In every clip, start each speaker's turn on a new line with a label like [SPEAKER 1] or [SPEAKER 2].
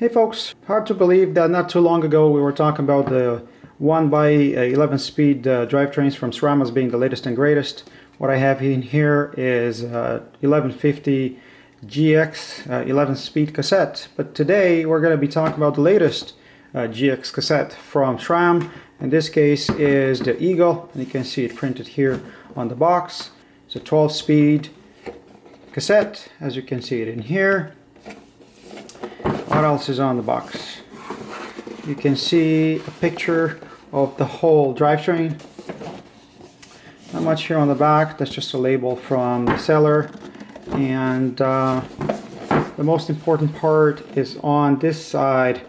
[SPEAKER 1] Hey folks, hard to believe that not too long ago we were talking about the 1x11 speed drivetrains from SRAM as being the latest and greatest. What I have in here is 1150 GX 11 speed cassette, but today we're going to be talking about the latest GX cassette from SRAM. In this case is the Eagle, and you can see it printed here on the box. It's a 12 speed cassette, as you can see it in here. What else is on the box? You can see a picture of the whole drivetrain. Not much here on the back, that's just a label from the seller. And the most important part is on this side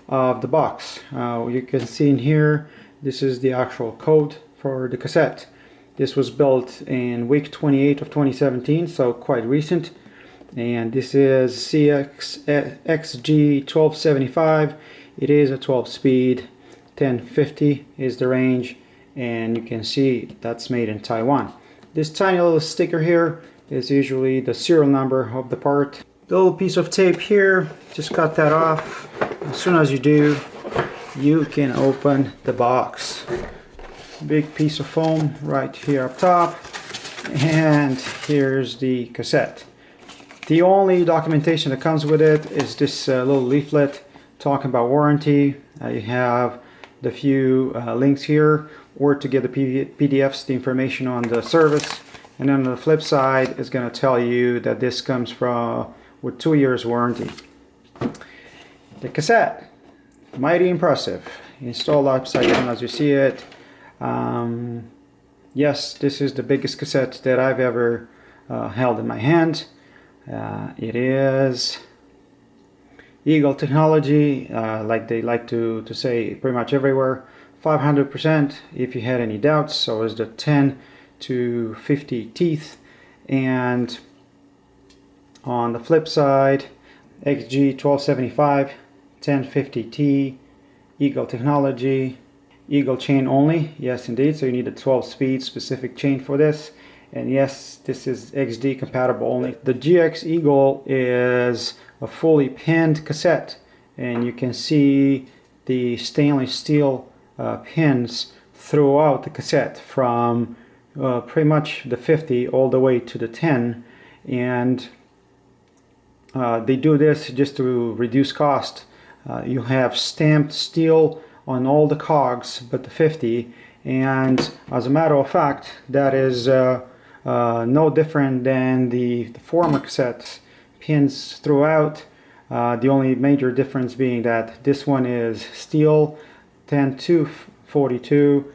[SPEAKER 1] of the box. You can see in here, this is the actual code for the cassette. This was built in week 28 of 2017, so quite recent. And this is XG1275. It is a 12 speed, 1050 is the range, and you can see that's made in Taiwan. This tiny little sticker here is usually the serial number of the part. The little piece of tape here, just cut that off. As soon as you do, you can open the box. Big piece of foam right here up top, and here's the cassette. The only documentation that comes with it is this little leaflet talking about warranty. You have the few links here, or to get the PDFs, the information on the service. And then on the flip side, it's going to tell you that this comes from with 2 years warranty. The cassette, mighty impressive. Installed upside down as you see it. Yes, this is the biggest cassette that I've ever held in my hand. It is Eagle technology, like they like to say pretty much everywhere. 500% if you had any doubts. So is the 10 to 50 teeth. And on the flip side, XG1275 1050T, Eagle technology, Eagle chain only. Yes, indeed. So you need a 12 speed specific chain for this. And yes, this is XD compatible only. The GX Eagle is a fully pinned cassette, and you can see the stainless steel pins throughout the cassette from pretty much the 50 all the way to the 10. And they do this just to reduce cost. You have stamped steel on all the cogs but the 50, and as a matter of fact, that is no different than the former cassettes. Pins throughout. The only major difference being that this one is steel 10 to 42.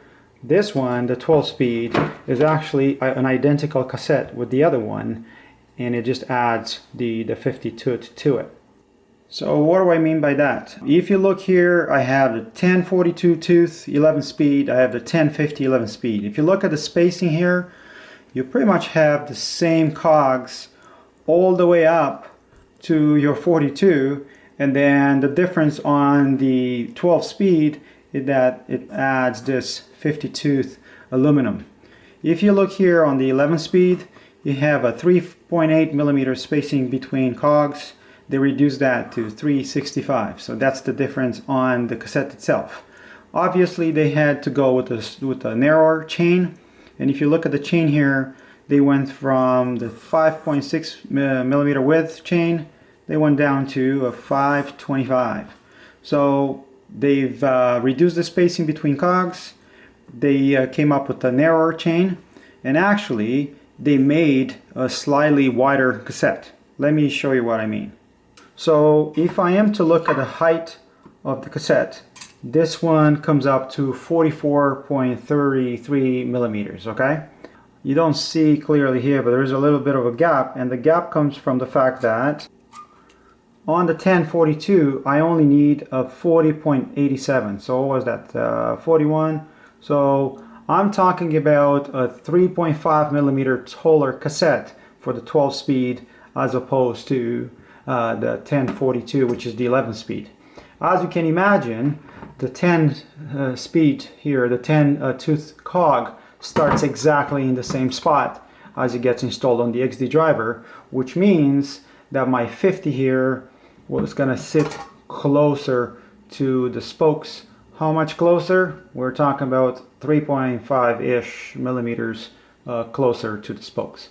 [SPEAKER 1] This one, the 12 speed, is actually an identical cassette with the other one, and it just adds the 50 to it. So what do I mean by that? If you look here, I have the 1042 tooth 11 speed, I have the 1050 11 speed. If you look at the spacing here, you pretty much have the same cogs all the way up to your 42, and then the difference on the 12 speed is that it adds this 50 tooth aluminum. If you look here on the 11 speed, you have a 3.8 millimeter spacing between cogs. They reduced that to 365, so that's the difference on the cassette itself. Obviously they had to go with a narrower chain, and if you look at the chain here, they went from the 5.6 millimeter width chain, they went down to a 525. So they've reduced the spacing between cogs. They came up with a narrower chain, and actually they made a slightly wider cassette. Let me show you what I mean. So if I am to look at the height of the cassette, this one comes up to 44.33 millimeters, okay? You don't see clearly here, but there's a little bit of a gap, and the gap comes from the fact that on the 1042 I only need a 40.87. So what was that? 41. So I'm talking about a 3.5 millimeter taller cassette for the 12 speed as opposed to the 1042, which is the 11 speed. As you can imagine, the 10 speed here, the 10 tooth cog, starts exactly in the same spot as it gets installed on the XD driver, which means that my 50 here was going to sit closer to the spokes. How much closer? We're talking about 3.5-ish millimeters closer to the spokes.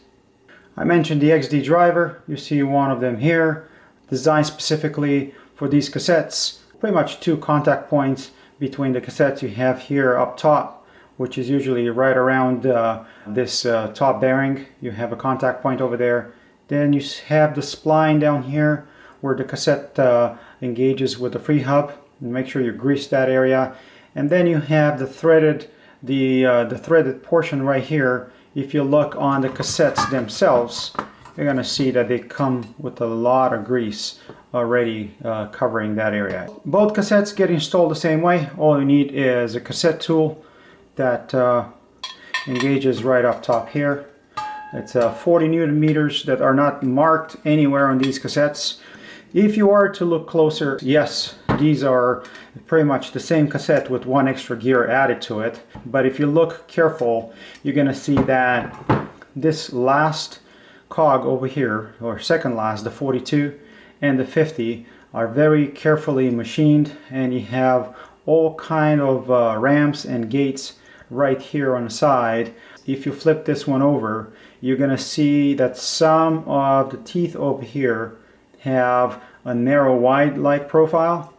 [SPEAKER 1] I mentioned the XD driver. You see one of them here, designed specifically for these cassettes. Pretty much two contact points between the cassettes you have here up top, which is usually right around this top bearing. You have a contact point over there. Then you have the spline down here where the cassette engages with the free hub. Make sure you grease that area. And then you have the threaded portion right here. If you look on the cassettes themselves, you're going to see that they come with a lot of grease already covering that area. Both cassettes get installed the same way. All you need is a cassette tool that engages right up top here. It's 40 Newton meters that are not marked anywhere on these cassettes. If you are to look closer, yes, these are pretty much the same cassette with one extra gear added to it. But if you look careful, you're going to see that this last cog over here, or second last, the 42 and the 50, are very carefully machined, and you have all kind of ramps and gates right here on the side. If you flip this one over, you're going to see that some of the teeth over here have a narrow wide-like profile.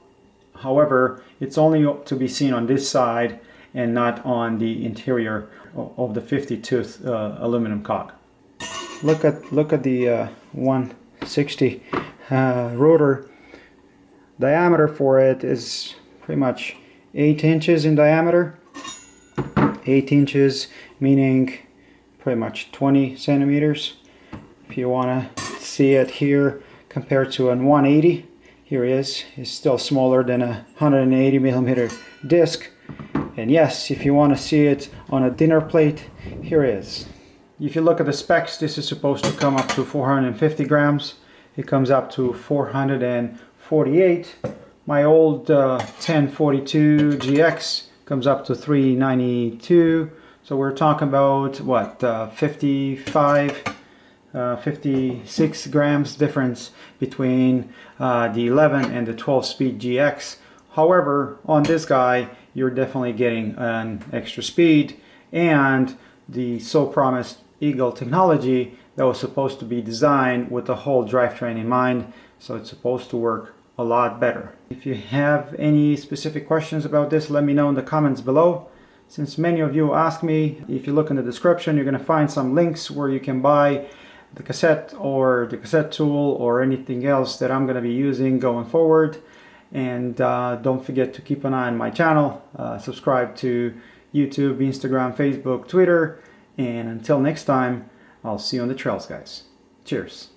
[SPEAKER 1] However, it's only to be seen on this side and not on the interior of the 50-tooth aluminum cog. Look at the 160 rotor. Diameter for it is pretty much 8 inches in diameter. 8 inches meaning pretty much 20 centimeters. If you want to see it here compared to a 180, here it is. It's still smaller than a 180 millimeter disc. And yes, if you want to see it on a dinner plate, here it is. If you look at the specs, this is supposed to come up to 450 grams. It comes up to 448. My old 1042 GX comes up to 392. So we're talking about what, 56 grams difference between the 11 and the 12 speed GX. However, on this guy, you're definitely getting an extra speed and the so promised Eagle technology that was supposed to be designed with the whole drivetrain in mind. So it's supposed to work a lot better. If you have any specific questions about this, let me know in the comments below. Since many of you ask me, if you look in the description, you're going to find some links where you can buy the cassette or the cassette tool or anything else that I'm going to be using going forward. And don't forget to keep an eye on my channel. Subscribe to YouTube, Instagram, Facebook, Twitter. And until next time, I'll see you on the trails, guys. Cheers.